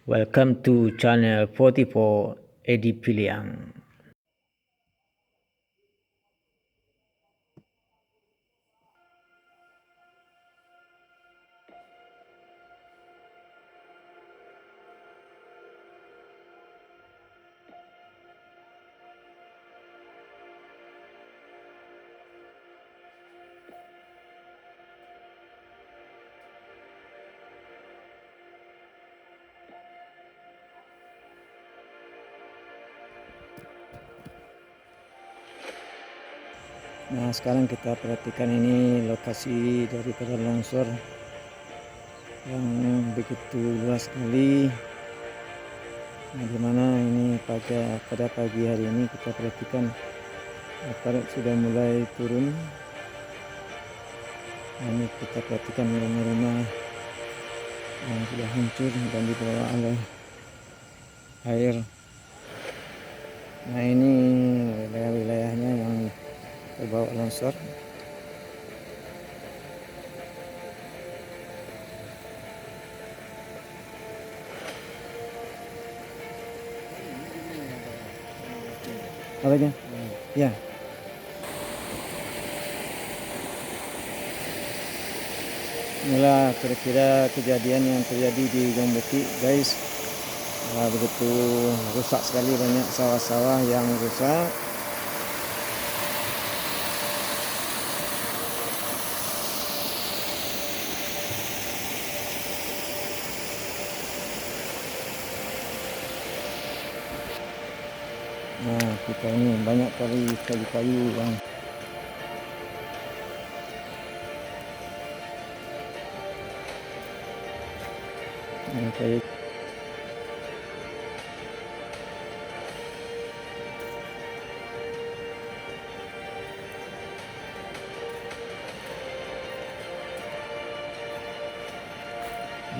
Welcome to channel 44 Edi Piliang. Nah, sekarang kita perhatikan ini lokasi daripada longsor yang begitu luas sekali. Nah, dimana ini pada pagi hari ini kita perhatikan aparat sudah mulai turun. Nah, ini kita perhatikan rumah-rumah yang sudah hancur dan dibawa oleh air. Nah, ini wilayah-wilayahnya yang terbawa longsor. Apanya? Ya. Inilah kira-kira kejadian yang terjadi di Jongbeti, guys. Begitu rusak sekali, banyak sawah-sawah yang rusak. Nah, kita ini banyak kali kayu-kayu yang kayu.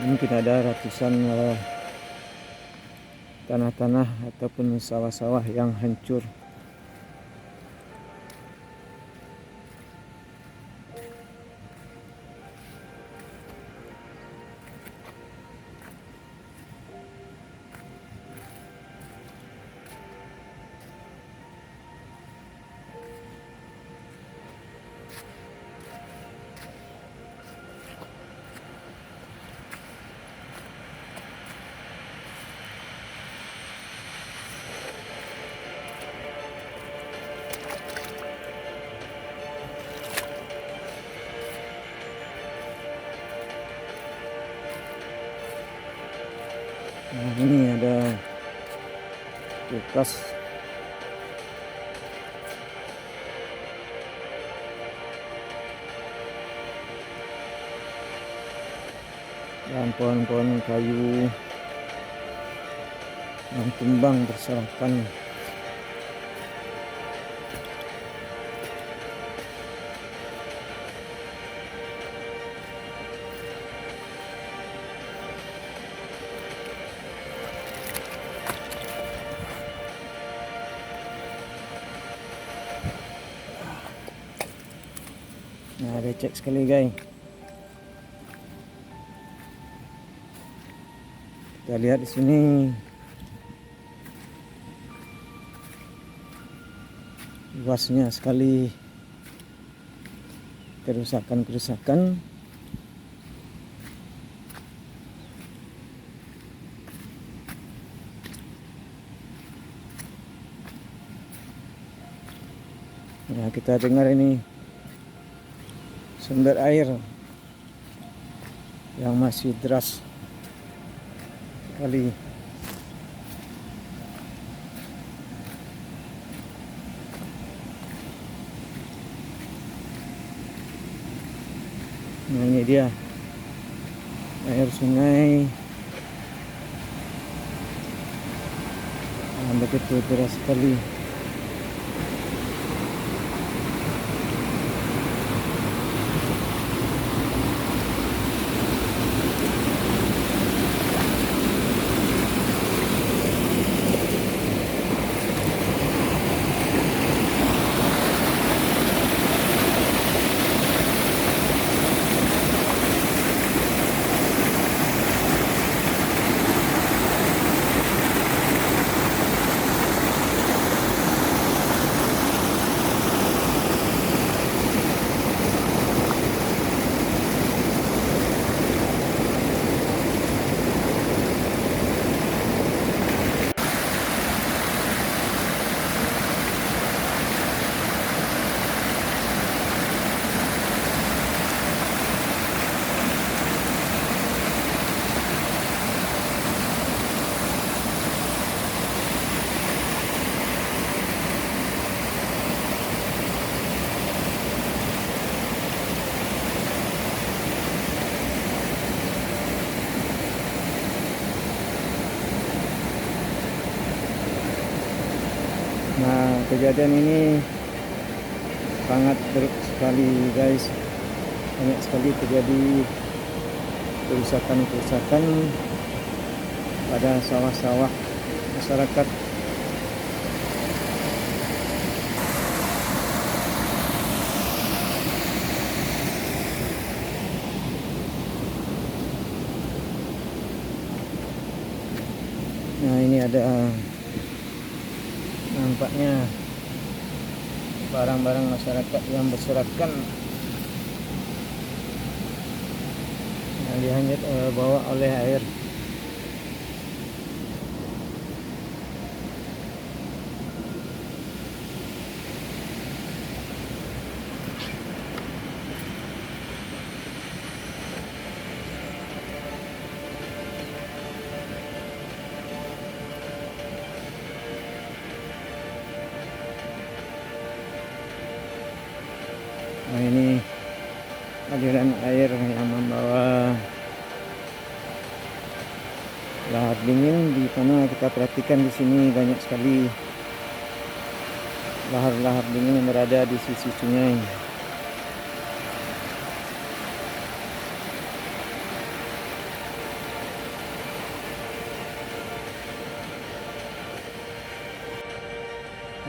Ini kita ada ratusan tanah-tanah ataupun sawah-sawah yang hancur. Nah, ini ada kulkas. Dan pohon-pohon kayu yang tumbang berserakan. Nah, becek sekali, guys. Kita lihat di sini. Luasnya sekali kerusakan-kerusakan. Nah, kita dengar ini sumber air yang masih deras sekali. Nah, ini dia air sungai yang begitu deras sekali. kejadian ini sangat buruk sekali guys. Banyak sekali terjadi kerusakan pada sawah-sawah masyarakat. Nah, ini ada nampaknya barang-barang masyarakat yang berserakan, yang dihanyut bawa oleh air. Nah, ini aliran air yang membawa lahar dingin, di mana kita perhatikan di sini banyak sekali lahar-lahar dingin yang berada di sisi sungai.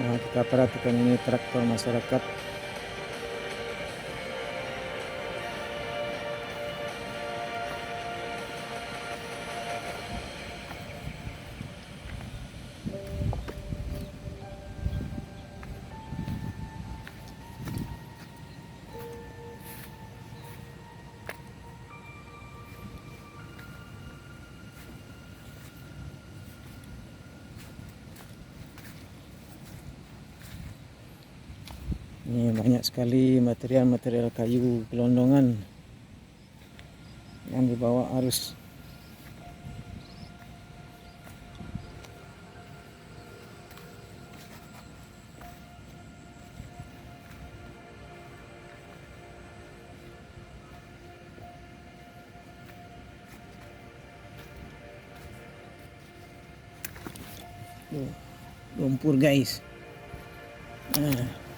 Nah, kita perhatikan ini traktor masyarakat. Ini banyak sekali material-material kayu gelondongan yang dibawa arus. Lumpur guys. Nah.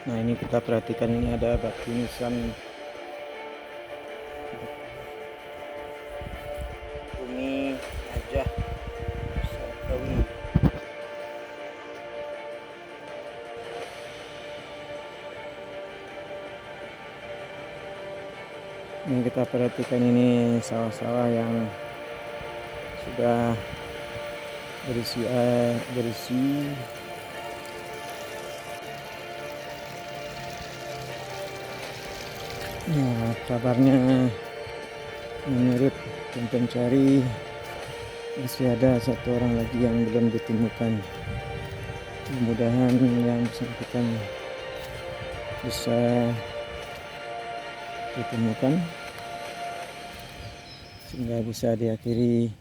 Nah, ini kita perhatikan, ini ada batu nisan bumi Hajah Sarkawi. Ini kita perhatikan, ini sawah-sawah yang sudah berisi Nah, kabarnya menurut tim pencari masih ada satu orang lagi yang belum ditemukan. Mudah-mudahan yang bersangkutan bisa ditemukan sehingga bisa diakhiri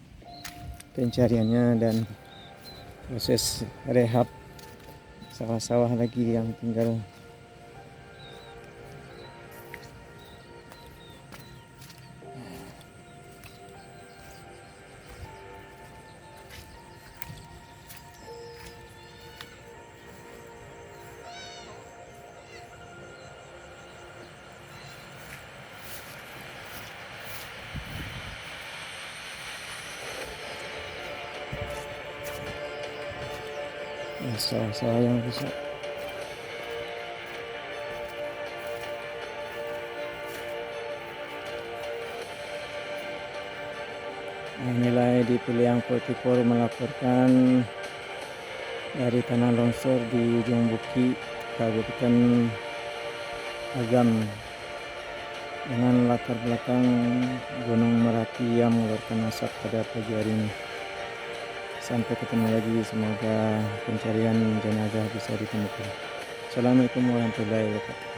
pencariannya dan proses rehab sawah-sawah lagi yang tinggal. Sawah-sawah yang rusak. Nilai di Piliang 44 melaporkan dari tanah longsor di Jomboki, Kabupaten Agam, dengan latar belakang Gunung Merapi yang mengeluarkan asap pada pagi hari ini. Sampai ketemu lagi, semoga pencarian jenazah bisa ditemukan. Assalamualaikum warahmatullahi wabarakatuh.